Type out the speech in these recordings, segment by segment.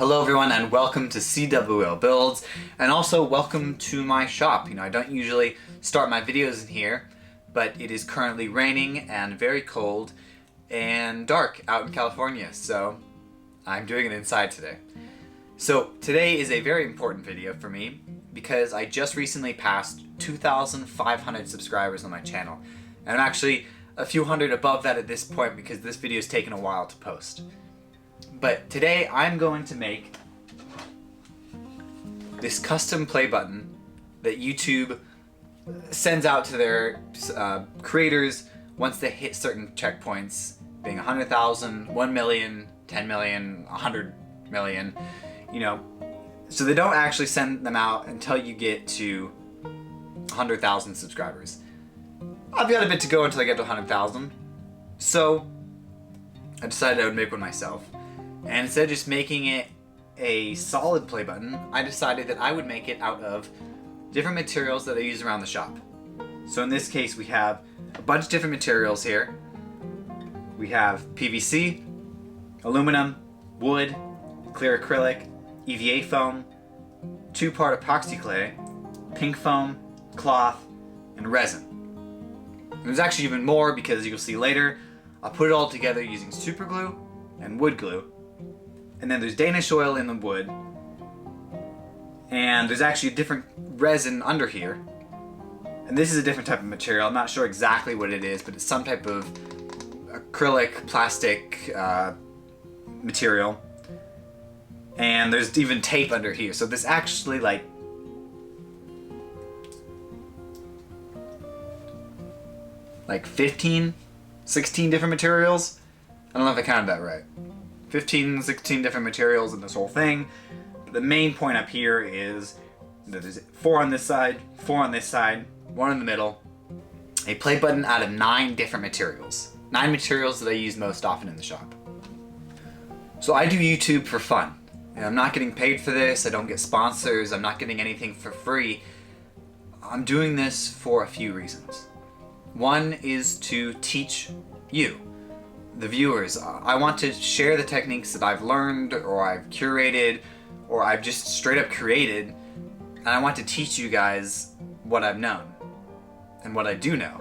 Hello everyone and welcome to CWL Builds, and also welcome to my shop. I don't usually start my videos in here, but it is currently raining and very cold and dark out in California, so I'm doing it inside today. So today is a very important video for me because I just recently passed 2,500 subscribers on my channel, and I'm actually a few hundred above that at this point because this video has taken a while to post. But today I'm going to make this custom play button that YouTube sends out to their creators once they hit certain checkpoints, being 100,000, 1 million, 10 million, 100 million, so they don't actually send them out until you get to 100,000 subscribers. I've got a bit to go until I get to 100,000, so I decided I would make one myself. And instead of just making it a solid play button, I decided that I would make it out of different materials that I use around the shop. So in this case we have a bunch of different materials here. We have PVC, aluminum, wood, clear acrylic, EVA foam, 2-part epoxy clay, pink foam, cloth, and resin. And there's actually even more because you'll see later, I'll put it all together using super glue and wood glue. And then there's Danish oil in the wood, and there's actually a different resin under here. And this is a different type of material. I'm not sure exactly what it is, but it's some type of acrylic plastic material. And there's even tape under here. So there's actually like like 15, 16 different materials. I don't know if I counted that right. 15, 16 different materials in this whole thing. But the main point up here is that there's 4 on this side, 4 on this side, 1 in the middle. A play button out of 9 different materials. 9 materials that I use most often in the shop. So I do YouTube for fun. And I'm not getting paid for this, I don't get sponsors, I'm not getting anything for free. I'm doing this for a few reasons. One is to teach you, the viewers. I want to share the techniques that I've learned, or I've curated, or I've just straight up created, and I want to teach you guys what I've known and what I do know.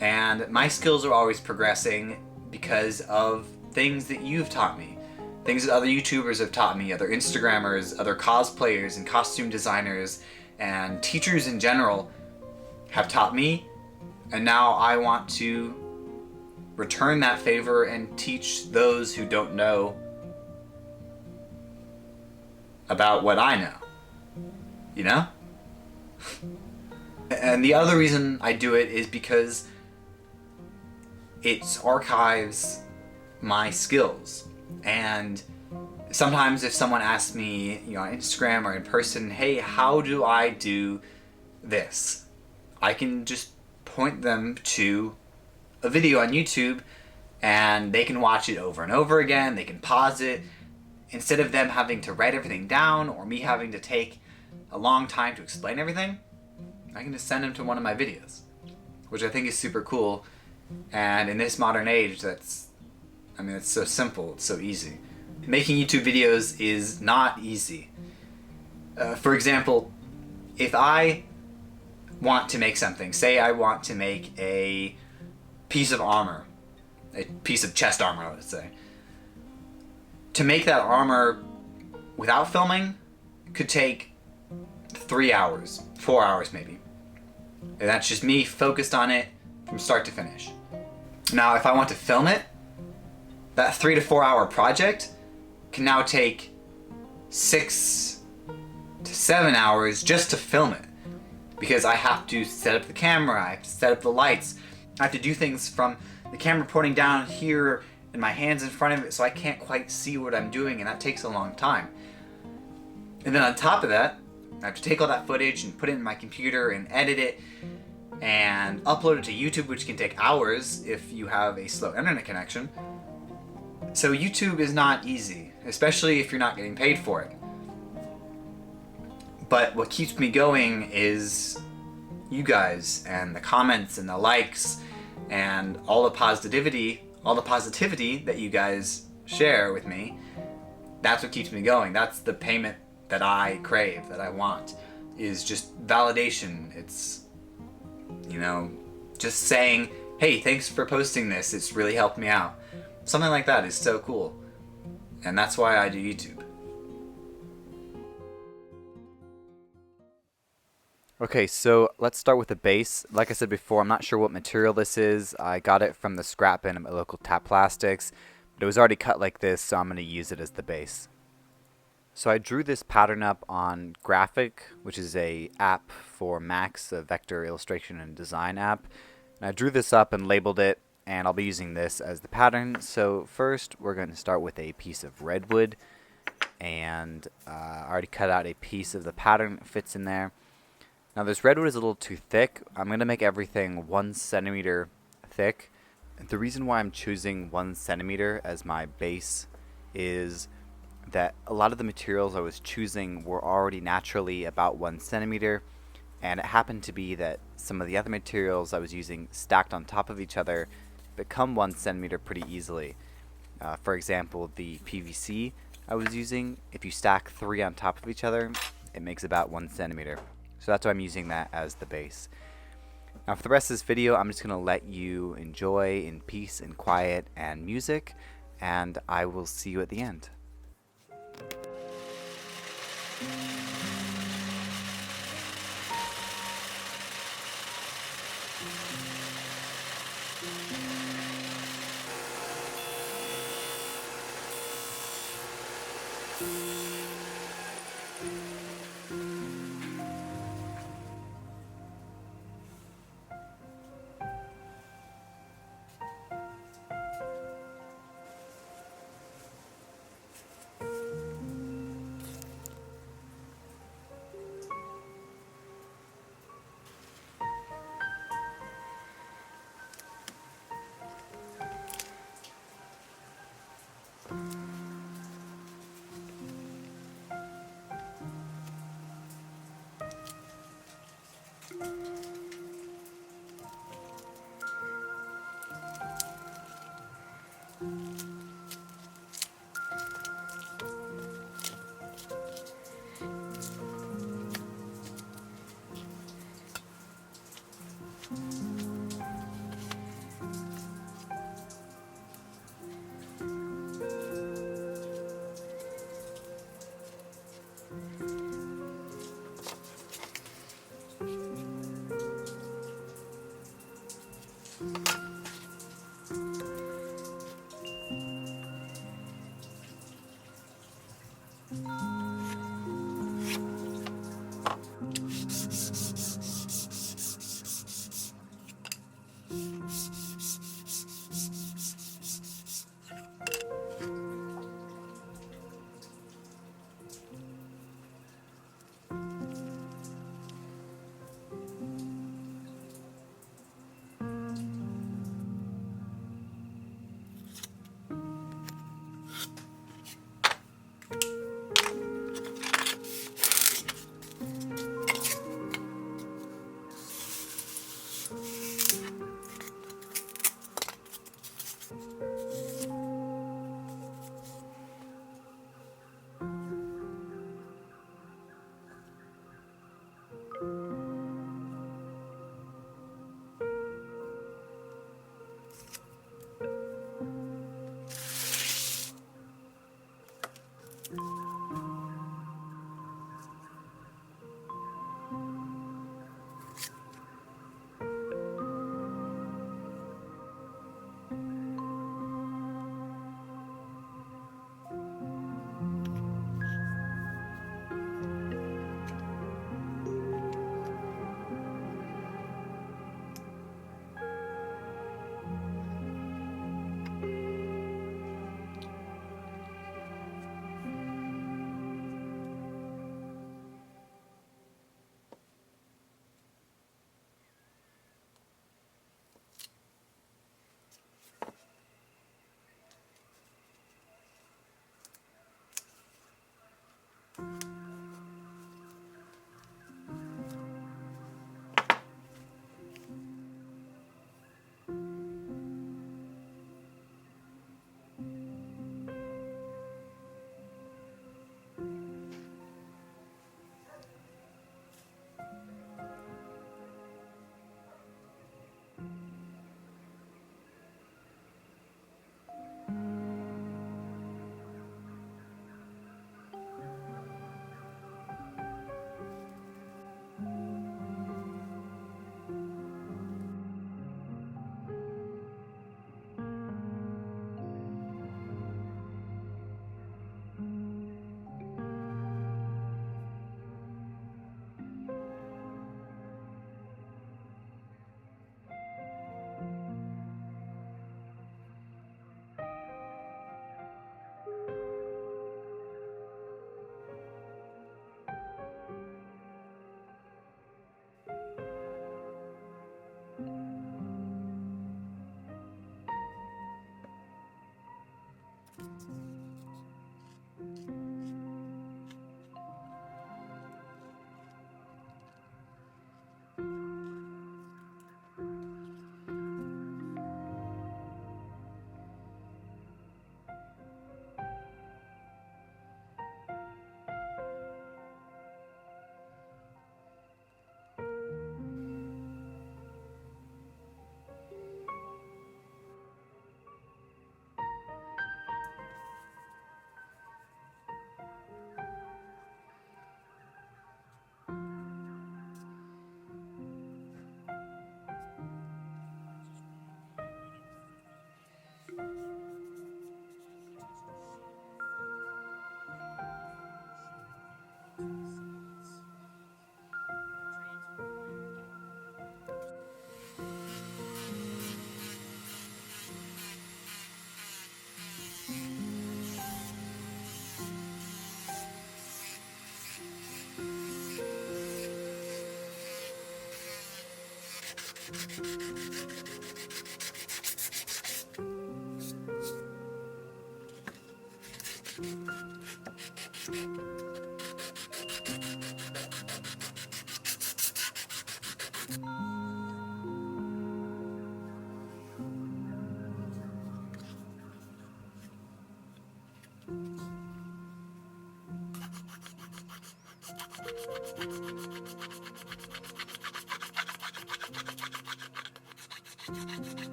And my skills are always progressing because of things that you've taught me, things that other YouTubers have taught me, other Instagrammers, other cosplayers and costume designers and teachers in general have taught me, and now I want to return that favor and teach those who don't know about what I know, And the other reason I do it is because it archives my skills. And sometimes if someone asks me, on Instagram or in person, hey, how do I do this? I can just point them to a video on YouTube and they can watch it over and over again. They can pause it. Instead of them having to write everything down or me having to take a long time to explain everything, I can just send them to one of my videos, which I think is super cool. And in this modern age, it's so simple, it's so easy. Making YouTube videos is not easy. For example, if I want to make something, say I want to make a piece of armor, a piece of chest armor, let's say. To make that armor without filming could take 3 hours, 4 hours maybe. And that's just me focused on it from start to finish. Now if I want to film it, that 3 to 4 hour project can now take 6 to 7 hours just to film it. Because I have to set up the camera, I have to set up the lights, I have to do things from the camera pointing down here and my hands in front of it so I can't quite see what I'm doing, and that takes a long time. And then on top of that, I have to take all that footage and put it in my computer and edit it and upload it to YouTube, which can take hours if you have a slow internet connection. So YouTube is not easy, especially if you're not getting paid for it. But what keeps me going is you guys and the comments and the likes and all the positivity that you guys share with me. that's what keeps me going. That's the payment that I crave, that I want, is just validation. It's, just saying, hey, thanks for posting this. It's really helped me out. Something like that is so cool. And that's why I do YouTube. Okay, so let's start with the base. Like I said before, I'm not sure what material this is. I got it from the scrap bin at my local Tap Plastics, but it was already cut like this, so I'm going to use it as the base. So I drew this pattern up on Graphic, which is a app for Macs, a vector illustration and design app. And I drew this up and labeled it, and I'll be using this as the pattern. So first, we're going to start with a piece of Redwood, and I already cut out a piece of the pattern that fits in there. Now this redwood is a little too thick. I'm going to make everything 1 centimeter thick. The reason why I'm choosing 1 centimeter as my base is that a lot of the materials I was choosing were already naturally about 1 centimeter, and it happened to be that some of the other materials I was using stacked on top of each other become 1 centimeter pretty easily. For example, the PVC I was using, if you stack 3 on top of each other, it makes about 1 centimeter. So that's why I'm using that as the base. Now for the rest of this video, I'm just going to let you enjoy in peace and quiet and music, and I will see you at the end.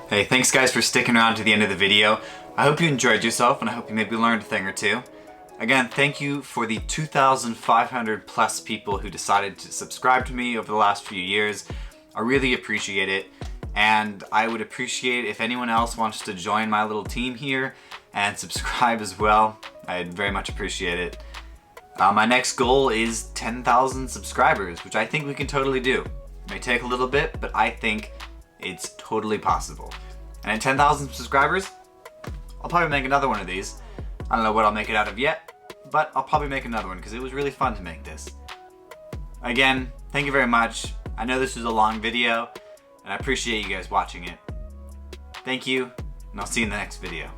Hey, thanks guys for sticking around to the end of the video. I hope you enjoyed yourself and I hope you maybe learned a thing or two. Again, thank you for the 2,500 plus people who decided to subscribe to me over the last few years. I really appreciate it, and I would appreciate if anyone else wants to join my little team here and subscribe as well. I'd very much appreciate it. My next goal is 10,000 subscribers, which I think we can totally do. It may take a little bit, but I think it's totally possible. And at 10,000 subscribers, I'll probably make another one of these. I don't know what I'll make it out of yet, but I'll probably make another one because it was really fun to make this. Again, thank you very much. I know this was a long video, and I appreciate you guys watching it. Thank you, and I'll see you in the next video.